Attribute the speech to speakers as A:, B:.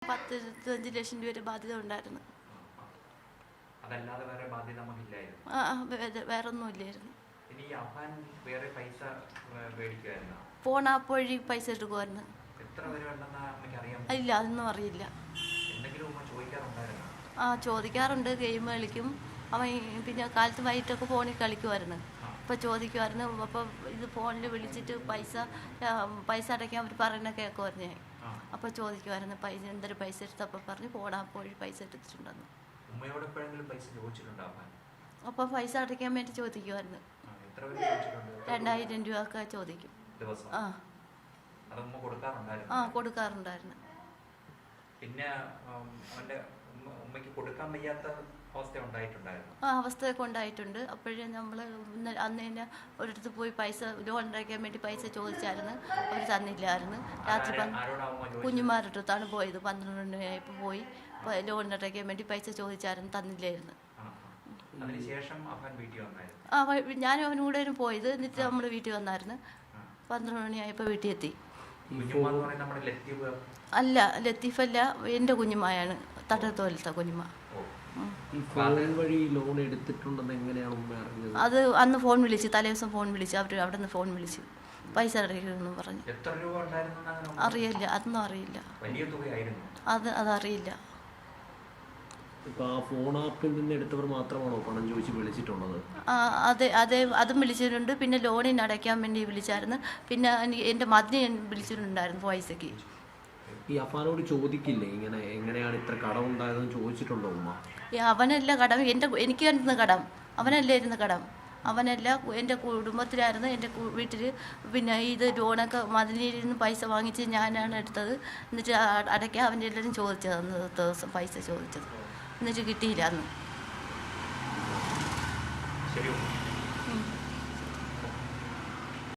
A: 10-25 ലക്ഷം രൂപ ബാധ്യത ഉണ്ടായിരുന്നു.
B: അതല്ലാതെ വേറെ ബാധ്യത നമുക്കില്ലായിരുന്നു.
A: വേറൊന്നും ഇല്ലായിരുന്നു.
B: ഇനി അഫാൻ വേറെ പൈസ മേടിക്കുമായിരുന്നു.
A: ഫോൺ ആപ്പ് വഴി പൈസ എടുക്കുമായിരുന്നു.
B: എത്ര പേര് ഉണ്ടെന്ന് നമുക്ക് അറിയാം?
A: ഇല്ല, അതൊന്നും അറിയില്ല.
B: എന്തെങ്കിലും ചോദിക്കാറുണ്ടായിരുന്നു?
A: ചോദിക്കാറുണ്ട്. ഗെയിം കളിക്കും അവൻ. പിന്നെ കാലത്ത് വൈകിട്ടൊക്കെ ഫോണിൽ കളിക്കുമായിരുന്നു. അപ്പോൾ ചോദിക്കുമായിരുന്നു. അപ്പോൾ ഇത് ഫോണിൽ വിളിച്ചിട്ട് പൈസ അടയ്ക്കാൻ അവർ പറയുന്ന കേൾക്കുമായിരുന്നു ഞാൻ. അപ്പോൾ ചോദിക്കുമായിരുന്നു എന്തൊരു പൈസ എടുത്തപ്പോൾ പറഞ്ഞ് ഫോൺ ആപ്പ് വഴി പൈസ എടുത്തിട്ടുണ്ടെന്ന്. അപ്പോൾ പൈസ അടയ്ക്കാൻ വേണ്ടി ചോദിക്കുമായിരുന്നു. 2000 രൂപ ഒക്കെ ചോദിക്കും. കൊടുക്കാറുണ്ടായിരുന്നു.
B: പിന്നെ
A: അവസ്ഥയൊക്കെ ഉണ്ടായിട്ടുണ്ട്. അപ്പോഴേ നമ്മൾ അന്ന് തന്നെ ഒരിടത്ത് പോയി പൈസ ലോൺ അടയ്ക്കാൻ വേണ്ടി പൈസ ചോദിച്ചായിരുന്നു. അവർ തന്നില്ലായിരുന്നു. രാത്രി കുഞ്ഞുമാരടുത്താണ് പോയത്. 12 മണിയായപ്പോൾ പോയി ലോൺ അടയ്ക്കാൻ വേണ്ടി പൈസ ചോദിച്ചായിരുന്നു. തന്നില്ലായിരുന്നു. ഞാനും അവനും കൂടെ പോയത്. എന്നിട്ട് നമ്മൾ വീട്ടിൽ വന്നായിരുന്നു. 12 മണിയായപ്പോൾ വീട്ടിൽ എത്തി. അല്ല, ലത്തീഫല്ല, എൻ്റെ കുഞ്ഞുമായാണ്. തട്ടത്തോലത്തെ കുഞ്ഞുമ. അത് അന്ന് ഫോൺ വിളിച്ച്, തലേദിവസം ഫോൺ വിളിച്ച്, അവർ അവിടെ നിന്ന് ഫോൺ വിളിച്ച് പൈസ അടയ്ക്കണമെന്ന് പറഞ്ഞു. അറിയില്ല, അതൊന്നും അറിയില്ല. അതറിയില്ല. അതെ, അതും വിളിച്ചിട്ടുണ്ട്. പിന്നെ ലോണിന് അടയ്ക്കാൻ വേണ്ടി വിളിച്ചായിരുന്നു. പിന്നെ എൻ്റെ മതിനെ വിളിച്ചിട്ടുണ്ടായിരുന്നു പൈസക്ക്.
C: ഈ അഫാനോട് ചോദിക്കില്ലേ ഇങ്ങനെ എങ്ങനെയാണ് ഇത്ര കടം ഉണ്ടായതെന്ന് ചോദിച്ചിട്ടുണ്ടോ ഉമ്മ?
A: അവനല്ല കടം, എനിക്ക് കണ്ടിരുന്ന കടം അവനല്ലായിരുന്നു. കടം അവനല്ല, എൻ്റെ കുടുംബത്തിലായിരുന്നു. എൻ്റെ വീട്ടിൽ. പിന്നെ ഇത് ലോണൊക്കെ മതിലിരുന്ന് പൈസ വാങ്ങിച്ച് ഞാനാണ് എടുത്തത്. എന്നിട്ട് അടയ്ക്കാൻ അവൻ്റെ എല്ലാവരും ചോദിച്ചത്. അന്ന് ദിവസം പൈസ ചോദിച്ചത്. എന്നിട്ട് കിട്ടിയില്ല അന്ന്.